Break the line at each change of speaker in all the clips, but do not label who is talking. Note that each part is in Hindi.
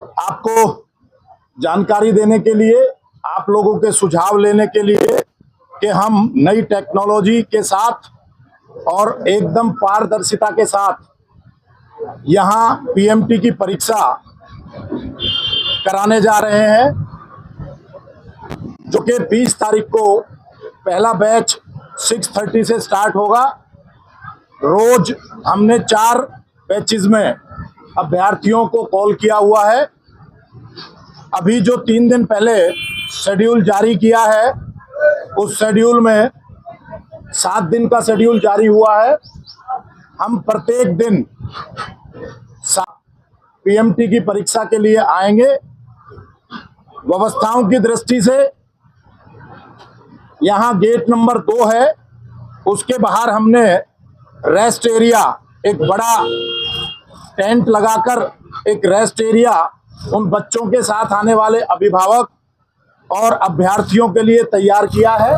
आपको जानकारी देने के लिए, आप लोगों के सुझाव लेने के लिए कि हम नई टेक्नोलॉजी के साथ और एकदम पारदर्शिता के साथ यहाँ पीएमटी की परीक्षा कराने जा रहे हैं, जो कि 20 तारीख को पहला बैच 6:30 से स्टार्ट होगा। रोज हमने 4 बैचेस में अभ्यर्थियों को कॉल किया हुआ है। अभी जो 3 दिन पहले शेड्यूल जारी किया है, उस शेड्यूल में 7 दिन का शेड्यूल जारी हुआ है। हम प्रत्येक दिन पीएमटी की परीक्षा के लिए आएंगे। व्यवस्थाओं की दृष्टि से यहाँ गेट नंबर 2 है, उसके बाहर हमने रेस्ट एरिया, एक बड़ा टेंट लगाकर एक रेस्ट एरिया उन बच्चों के साथ आने वाले अभिभावक और अभ्यर्थियों के लिए तैयार किया है।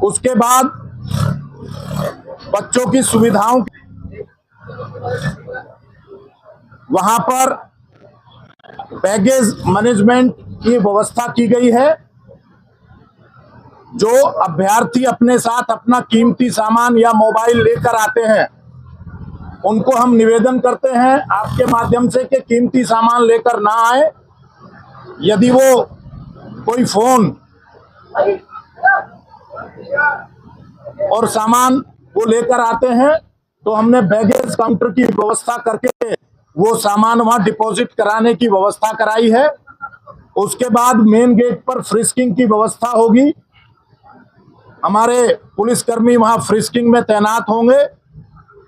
उसके बाद बच्चों की सुविधाओं, वहां पर बैगेज मैनेजमेंट की व्यवस्था की गई है। जो अभ्यर्थी अपने साथ अपना कीमती सामान या मोबाइल लेकर आते हैं, उनको हम निवेदन करते हैं आपके माध्यम से कि कीमती सामान लेकर ना आए। यदि वो कोई फोन और सामान वो लेकर आते हैं तो हमने बैगेज काउंटर की व्यवस्था करके वो सामान वहां डिपॉजिट कराने की व्यवस्था कराई है। उसके बाद मेन गेट पर फ्रिस्किंग की व्यवस्था होगी। हमारे पुलिसकर्मी वहां फ्रिस्किंग में तैनात होंगे।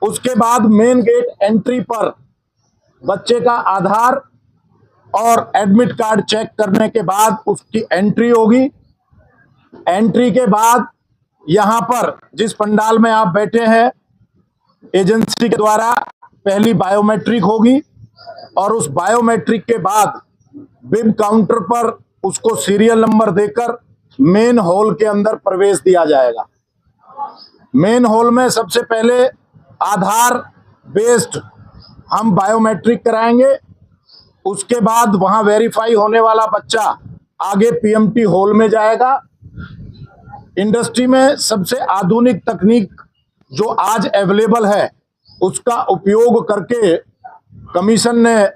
उसके बाद मेन गेट एंट्री पर बच्चे का आधार और एडमिट कार्ड चेक करने के बाद उसकी एंट्री होगी। एंट्री के बाद यहां पर जिस पंडाल में आप बैठे हैं, एजेंसी के द्वारा पहली बायोमेट्रिक होगी और उस बायोमेट्रिक के बाद बिल काउंटर पर उसको सीरियल नंबर देकर मेन हॉल के अंदर प्रवेश दिया जाएगा। मेन हॉल में सबसे पहले आधार बेस्ड हम बायोमेट्रिक कराएंगे। उसके बाद वहां वेरीफाई होने वाला बच्चा आगे पीएमटी हॉल में जाएगा। इंडस्ट्री में सबसे आधुनिक तकनीक जो आज अवेलेबल है, उसका उपयोग करके कमीशन ने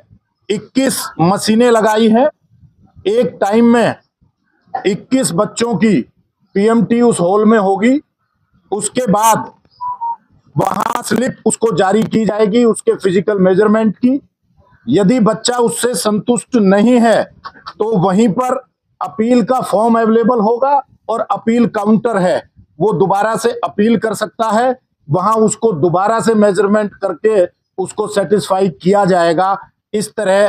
21 मशीनें लगाई हैं। एक टाइम में 21 बच्चों की पीएमटी उस हॉल में होगी। उसके बाद वहां स्लिप उसको जारी की जाएगी उसके फिजिकल मेजरमेंट की। यदि बच्चा उससे संतुष्ट नहीं है तो वहीं पर अपील का फॉर्म अवेलेबल होगा और अपील काउंटर है, वो दोबारा से अपील कर सकता है। वहां उसको दोबारा से मेजरमेंट करके उसको सेटिस्फाई किया जाएगा। इस तरह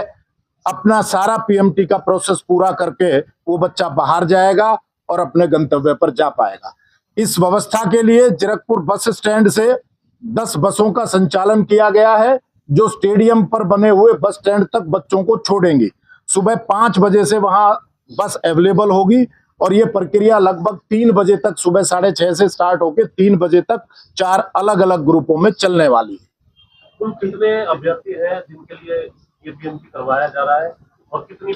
अपना सारा पीएमटी का प्रोसेस पूरा करके वो बच्चा बाहर जाएगा और अपने गंतव्य पर जा पाएगा। इस व्यवस्था के लिए जीरकपुर बस स्टैंड से 10 बसों का संचालन किया गया है, जो स्टेडियम पर बने हुए बस स्टैंड तक बच्चों को छोड़ेंगी। सुबह 5 बजे से वहां बस अवेलेबल होगी और ये प्रक्रिया लगभग 3 बजे तक, सुबह 6:30 से स्टार्ट होकर 3 बजे तक 4 अलग अलग ग्रुपों में चलने वाली है।
कुल कितने अभ्यर्थी हैं जिनके लिए ये पीएमटी करवाया जा रहा है और कितनी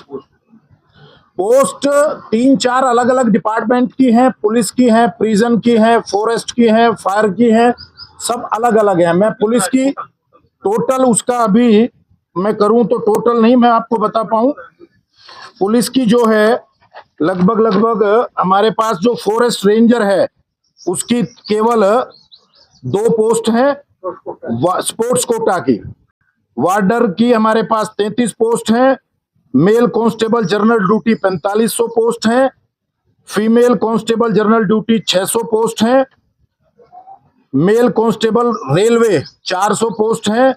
पोस्ट 3-4 अलग अलग डिपार्टमेंट की हैं, पुलिस की हैं, प्रिजन की हैं, फॉरेस्ट की हैं, फायर की हैं, सब अलग अलग हैं। मैं पुलिस की टोटल उसका अभी मैं करूं तो टोटल नहीं मैं आपको बता पाऊं। पुलिस की जो है लगभग हमारे पास जो फॉरेस्ट रेंजर है उसकी केवल 2 पोस्ट हैं स्पोर्ट्स कोटा की। वार्डर की हमारे पास 33 पोस्ट हैं। Male constable general duty 4500 post हैं। Female constable general duty 600 post हैं। मेल कांस्टेबल रेलवे 400 पोस्ट हैं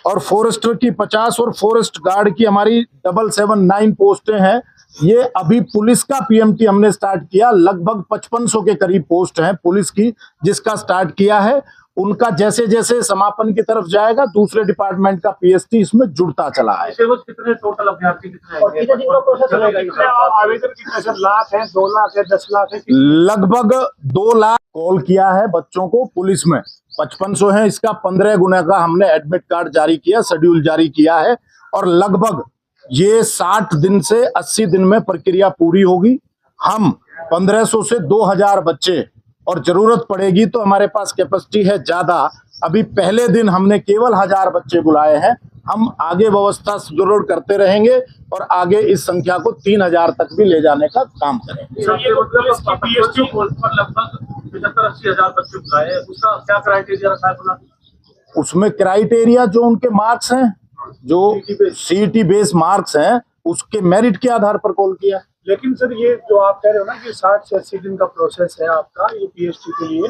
और फॉरेस्टर की 50 और फॉरेस्ट गार्ड की हमारी 779 पोस्टें हैं। ये अभी पुलिस का पीएमटी हमने स्टार्ट किया, लगभग 5500 के करीब पोस्ट हैं पुलिस की जिसका स्टार्ट किया है। उनका जैसे जैसे समापन की तरफ जाएगा दूसरे डिपार्टमेंट का पीएसटी इसमें जुड़ता चला है।
कितने टोटल अभ्यर्थी
आवेदन कितने लाख है, 2 लाख है, 10 लाख है?
लगभग 2 लाख कॉल किया है बच्चों को पुलिस में। 5500 है, इसका 15 गुना का हमने एडमिट कार्ड जारी किया, शेड्यूल जारी किया है और लगभग ये 60 दिन से 80 दिन में प्रक्रिया पूरी होगी। हम 1500 से 2000 बच्चे, और जरूरत पड़ेगी तो हमारे पास कैपेसिटी है ज्यादा। अभी पहले दिन हमने केवल 1000 बच्चे बुलाए हैं। हम आगे व्यवस्था सुदृढ़ करते रहेंगे और आगे इस संख्या को 3000 तक भी ले जाने का काम करेंगे।
सर, ये मतलब इसकी पीएचडी पर लगभग 75-80 हजार बच्चे बुलाए हैं, उसका क्या क्राइटेरिया रखा है अपना?
उसमें क्राइटेरिया जो उनके मार्क्स हैं, जो सीईटी बेस मार्क्स हैं, उसके मेरिट के आधार पर कॉल किया।
लेकिन सर ये जो आप कह रहे हो ना कि 60 से 80 दिन का प्रोसेस है आपका ये पीएचडी के लिए,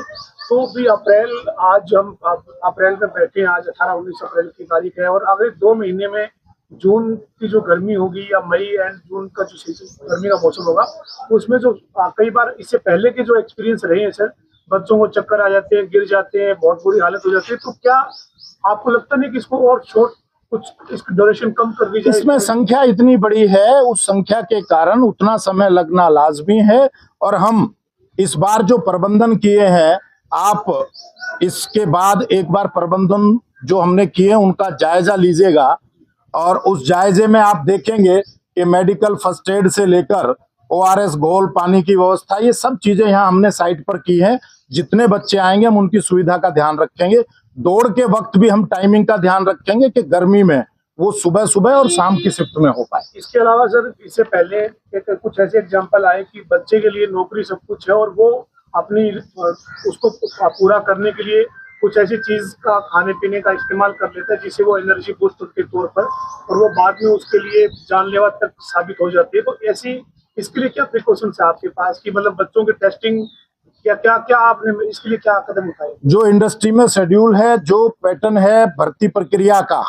तो भी आज हम अप्रैल में बैठे हैं, आज 18-19 अप्रैल की तारीख है, और अगले 2 महीने में जून की जो गर्मी होगी या मई एंड जून का जो गर्मी का मौसम होगा, उसमें जो कई बार इससे पहले के जो एक्सपीरियंस रहे हैं सर, बच्चों को चक्कर आ जाते हैं, गिर जाते हैं, बहुत बुरी हालत हो जाती है, तो क्या आपको लगता नहीं कि इसको और शॉर्ट कुछ इसकी ड्यूरेशन कम कर दी जाए?
इसमें संख्या इतनी बड़ी है, उस संख्या के कारण उतना समय लगना लाजमी है। और हम इस बार जो प्रबंधन किए हैं, आप इसके बाद एक बार प्रबंधन जो हमने किए उनका जायजा लीजिएगा, और उस जायजे में आप देखेंगे कि मेडिकल फर्स्ट एड से लेकर ओआरएस घोल, पानी की व्यवस्था, ये सब चीजें यहाँ हमने साइट पर की हैं। जितने बच्चे आएंगे हम उनकी सुविधा का ध्यान रखेंगे। दौड़ के वक्त भी हम टाइमिंग का ध्यान रखेंगे कि गर्मी में वो सुबह सुबह और शाम की शिफ्ट में हो पाए।
इसके अलावा सर, इससे पहले कुछ ऐसे एग्जांपल आए कि बच्चे के लिए नौकरी सब कुछ है और वो अपनी उसको पूरा करने के लिए कुछ ऐसी चीज का खाने पीने का इस्तेमाल कर लेता है जिससे वो एनर्जी बूस्ट के तौर पर, और वो बाद में उसके लिए जानलेवा तक साबित हो जाती है। तो ऐसी इसके लिए क्या प्रिकॉशंस है आपके पास कि मतलब बच्चों की टेस्टिंग क्या क्या क्या आपने इसके लिए क्या कदम उठाए?
जो इंडस्ट्री में शेड्यूल है, जो पैटर्न है भर्ती प्रक्रिया का,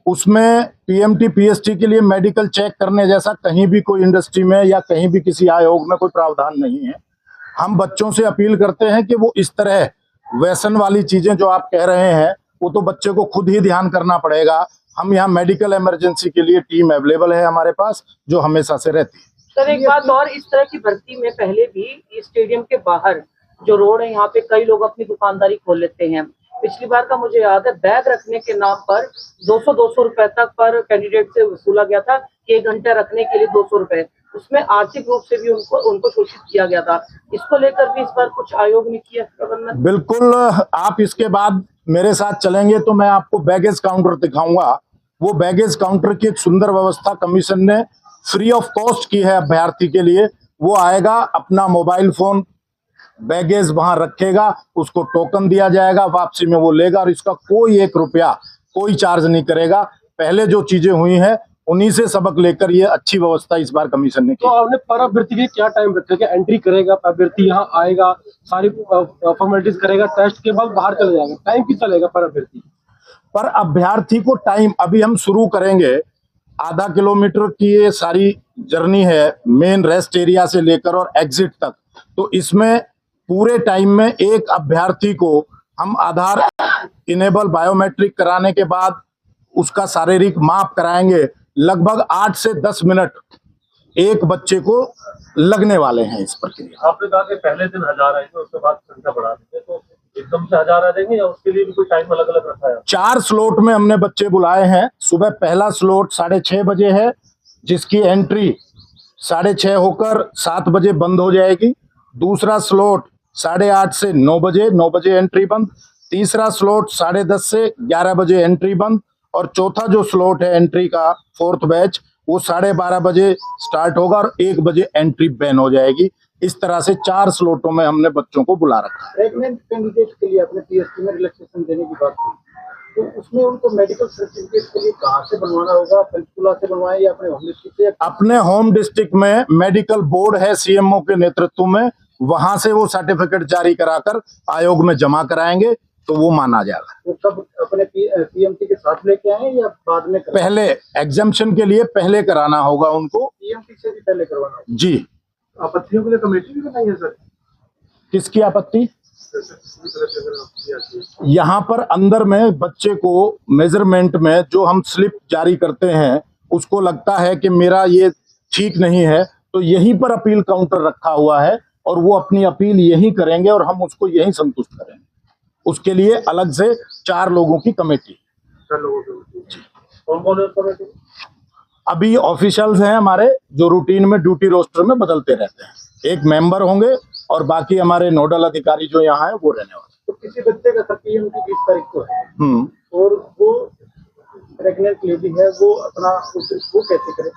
उसमें पीएमटी पीएसटी के लिए मेडिकल चेक करने जैसा कहीं भी कोई इंडस्ट्री में या कहीं भी किसी आयोग में कोई प्रावधान नहीं है। हम बच्चों से अपील करते हैं कि वो इस तरह व्यसन वाली चीजें जो आप कह रहे हैं, वो तो बच्चे को खुद ही ध्यान करना पड़ेगा। हम यहाँ मेडिकल इमरजेंसी के लिए टीम अवेलेबल है हमारे पास, जो हमेशा से रहती है।
सर एक बात और, इस तरह की भर्ती में पहले भी स्टेडियम के बाहर जो रोड है, यहाँ पे कई लोग अपनी दुकानदारी खोल लेते हैं। पिछली बार का मुझे याद है, बैग रखने के नाम पर 200 रुपए तक पर कैंडिडेट से वसूला गया था कि 1 घंटा रखने के लिए 200 रुपए। उसमें आर्थिक रूप से भी उनको शोषित किया गया था। इसको लेकर भी इस बार कुछ आयोग ने किया प्रबंधन?
बिल्कुल, आप इसके बाद मेरे साथ चलेंगे तो मैं आपको बैगेज काउंटर दिखाऊंगा। वो बैगेज काउंटर की एक सुंदर व्यवस्था कमीशन ने फ्री ऑफ कॉस्ट की है अभ्यर्थी के लिए। वो आएगा, अपना मोबाइल फोन बैगेज वहां रखेगा, उसको टोकन दिया जाएगा, वापसी में वो लेगा, और इसका कोई 1 रुपया कोई चार्ज नहीं करेगा। पहले जो चीजें हुई हैं उन्हीं से सबक लेकर ये अच्छी व्यवस्था इस बार कमीशन ने की।
तो आपने पर अभ्यर्थी के क्या टाइम रखा है? एंट्री करेगा अभ्यर्थी, यहाँ आएगा, सारी फॉर्मेलिटीज करेगा, टेस्ट के बाद बाहर चले जाएगा, टाइम कितना लगेगा पर अभ्यर्थी?
पर अभ्यर्थी को टाइम अभी हम शुरू करेंगे। आधा किलोमीटर की ये सारी जर्नी है, मेन रेस्ट एरिया से लेकर और एग्जिट तक। तो इसमें पूरे टाइम में एक अभ्यर्थी को हम आधार इनेबल बायोमेट्रिक कराने के बाद उसका शारीरिक माप कराएंगे। लगभग 8 से 10 मिनट एक बच्चे को लगने वाले हैं इस प्रक्रिया।
आपने कहा कि पहले दिन 1000 आएंगे, उसके बाद संख्या बढ़ा देंगे, तो एकदम से 1000 आ जाएंगे या उसके लिए भी कोई टाइम अलग अलग रखा है?
4 स्लॉट में हमने बच्चे बुलाए हैं। सुबह पहला स्लॉट 6:30 बजे है, जिसकी एंट्री 6:30 होकर 7 बजे बंद हो जाएगी। दूसरा स्लॉट 8:30 से 9 बजे, 9 बजे एंट्री बंद। तीसरा स्लॉट 10:30 से 11 बजे एंट्री बंद। और चौथा जो स्लॉट है एंट्री का, 4th बैच, वो 12:30 बजे स्टार्ट होगा और 1 बजे एंट्री बैन हो जाएगी। इस तरह से 4 स्लॉटों में हमने बच्चों को बुला रखा है।
प्रेग्नेंट कैंडिडेट के लिए अपने पीएसटी में रिलैक्सेशन देने की बात की, तो उसमें उनको मेडिकल सर्टिफिकेट के लिए कहाँ से बनवाना होगा? पंचकुला से बनवाएं या अपने होम डिस्ट्रिक्ट से? अपने
होम डिस्ट्रिक्ट में मेडिकल बोर्ड है सीएमओ के नेतृत्व में, वहां से वो सर्टिफिकेट जारी कराकर आयोग में जमा कराएंगे तो वो माना जाएगा।
वो कब अपने पीएमटी के साथ लेके आए या बाद में?
पहले एग्जाम्पशन के लिए पहले कराना होगा उनको,
पीएमटी से भी पहले करवाना
जी।
आपत्तियों के लिए कमेटी भी बनाई है सर?
किसकी आपत्ति? यहाँ पर अंदर में बच्चे को मेजरमेंट में जो हम स्लिप जारी करते हैं, उसको लगता है कि मेरा ये ठीक नहीं है, तो यहीं पर अपील काउंटर रखा हुआ है और वो अपनी अपील यहीं करेंगे और हम उसको यहीं संतुष्ट करेंगे। उसके लिए अलग से 4 लोगों की कमेटी।
कौन कौन है उस कमेटी?
अभी ऑफिशियल्स हैं हमारे जो रूटीन में ड्यूटी रोस्टर में बदलते रहते हैं। एक मेंबर होंगे और बाकी हमारे नोडल अधिकारी जो यहाँ है वो रहने वाले।
तो किसी बच्चे का 20 तारीख को है
हम्म।
और वो प्रेग्नेंट लेडी है, वो अपना वो कैसे करे?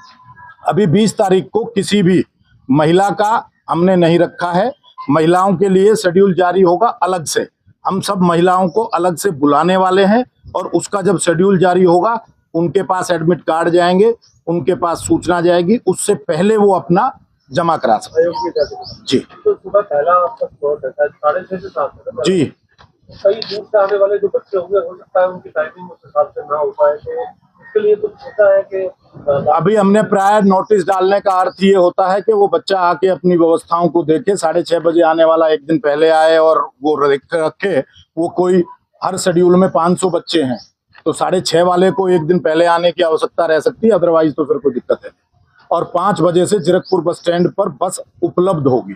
अभी 20 तारीख को किसी भी महिला का हमने नहीं रखा है। महिलाओं के लिए शेड्यूल जारी होगा अलग से। हम सब महिलाओं को अलग से बुलाने वाले हैं और उसका जब शेड्यूल जारी होगा उनके पास एडमिट कार्ड जाएंगे, उनके पास सूचना जाएगी, उससे पहले वो अपना जमा करा सकते
आयोग की जाती
जी।
तो सुबह पहला आपका स्लॉट है 6:30 से 7
जी।
कई दूर से आने वाले जो बच्चे होंगे, हो सकता है उनकी टाइमिंग उस हिसाब से ना हो पाए, तो इसके लिए कुछ होता है कि
अभी हमने प्रायर नोटिस डालने का अर्थ ये होता है कि वो बच्चा आके अपनी व्यवस्थाओं को देखे। 6:30 बजे आने वाला एक दिन पहले आए और वो रखे। वो कोई हर शेड्यूल में 500 बच्चे हैं तो 6:30 वाले को एक दिन पहले आने की आवश्यकता रह सकती है, अदरवाइज तो फिर कोई दिक्कत है। और 5 बजे से जीरकपुर बस स्टैंड पर बस उपलब्ध होगी।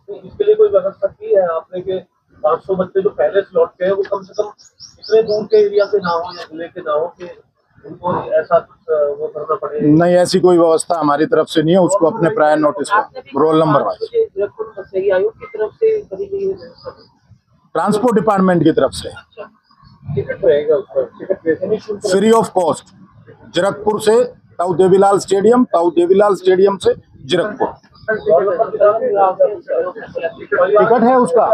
इसके लिए कोई व्यवस्था की है आपने कि 500 बच्चे जो पहले स्लॉट के हैं वो कम से कम इतने दूर के एरिया से ना हो या जिले के ना हो कि उनको ऐसा वो करना पड़े?
नहीं, ऐसी कोई व्यवस्था हमारी तरफ से नहीं है। उसको अपने प्रायर नोटिस पर रोल नंबर वाइज
जीरकपुर बसई आयोग की तरफ से करी गई है,
ट्रांसपोर्ट डिपार्टमेंट की तरफ से
टिकट रहेगा उसका, टिकट वैसे नहीं शुल्क
फ्री ऑफ कॉस्ट। जीरकपुर से ताऊ देवीलाल स्टेडियम, ताऊ देवीलाल स्टेडियम से जीरकपुर। टिकट है उसका,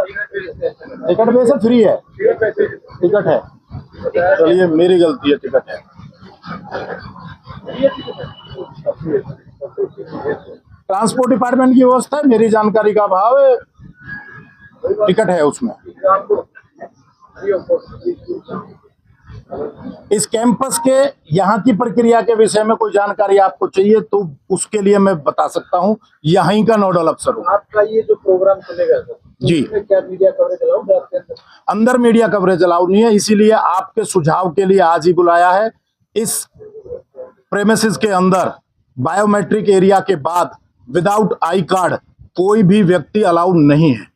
टिकट वैसे फ्री है, टिकट है। चलिए मेरी गलती है, टिकट है। ट्रांसपोर्ट डिपार्टमेंट की व्यवस्था है, मेरी जानकारी का अभाव है, टिकट है उसमें। इस कैंपस के यहाँ की प्रक्रिया के विषय में कोई जानकारी आपको चाहिए तो उसके लिए मैं बता सकता हूँ, यहीं का नोडल अफसर हूँ।
आपका ये जो प्रोग्राम चलेगा सर,
जी।
इसमें क्या मीडिया कवरेज अलाउड है आपके अंदर?
अंदर मीडिया कवरेज अलाउ नहीं है, इसीलिए आपके सुझाव के लिए आज ही बुलाया है। इस प्रेमिसेस के अंदर बायोमेट्रिक एरिया के बाद विदाउट आई कार्ड कोई भी व्यक्ति अलाउ नहीं है।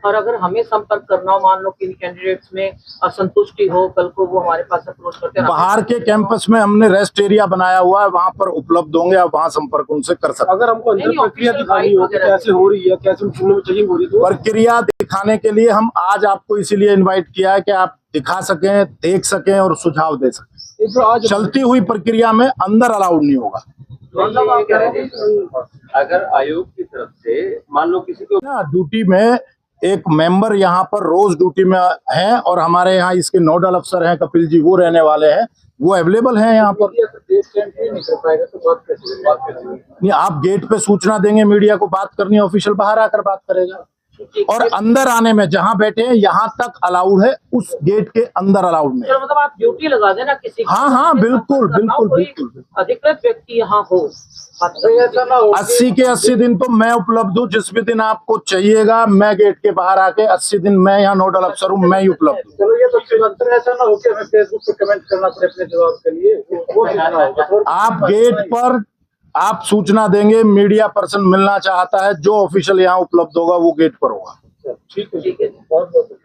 और अगर हमें संपर्क करना हो, मान लो कि कैंडिडेट्स में असंतुष्टि हो, कल को वो हमारे पास अप्रोच करते हैं,
बाहर के कैंपस में हमने रेस्ट एरिया बनाया हुआ है, वहां पर उपलब्ध होंगे, आप वहां संपर्क उनसे कर सकते हैं।
अगर हमको अंदर
नहीं,
प्रक्रिया
official
दिखानी हो कि
वगैरह
कैसे हो रही है, कैसे सुनने में चेकिंग हो रही है, तो
प्रक्रिया दिखाने के लिए हम आज आपको इसीलिए इनवाइट किया है कि आप दिखा सकें, देख सकें और सुझाव दे सकें।
ये जो आज
चलती हुई प्रक्रिया में अंदर अलाउड नहीं होगा।
अगर आयोग की तरफ से मान लो किसी को
ना ड्यूटी में एक मेंबर यहाँ पर रोज ड्यूटी में हैं और हमारे यहाँ इसके नोडल अफसर हैं कपिल जी, वो रहने वाले हैं, वो अवेलेबल हैं यहाँ पर।
नहीं कर पाएगा तो बात कैसे?
नहीं, आप गेट पे सूचना देंगे, मीडिया को बात करनी है, ऑफिशियल बाहर आकर बात करेगा। और अंदर आने में जहाँ बैठे हैं यहाँ तक अलाउड है, उस गेट के अंदर अलाउड नहीं।
चलो मतलब आप ड्यूटी लगा देना किसी की।
हाँ, हाँ, बिल्कुल,
करना हो,
बिल्कुल,
कोई
बिल्कुल।
अधिकृत व्यक्ति यहाँ हो।
ऐसा ना हो
80 के 80 दिन तो मैं उपलब्ध हूँ। जिस भी दिन आपको चाहिएगा मैं गेट के बाहर आके 80 दिन मैं यहाँ नोडल अफसर हूँ, मैं ही उपलब्ध हूँ।
चलो ये तो चिरंतर ऐसा ना हो कि हमें फेसबुक पे कमेंट करना पड़े अपने जवाब के लिए, वो देखना होगा।
आप गेट पर आप सूचना देंगे, मीडिया पर्सन मिलना चाहता है, जो ऑफिशियल यहाँ उपलब्ध होगा वो गेट पर होगा।
ठीक है, बहुत बहुत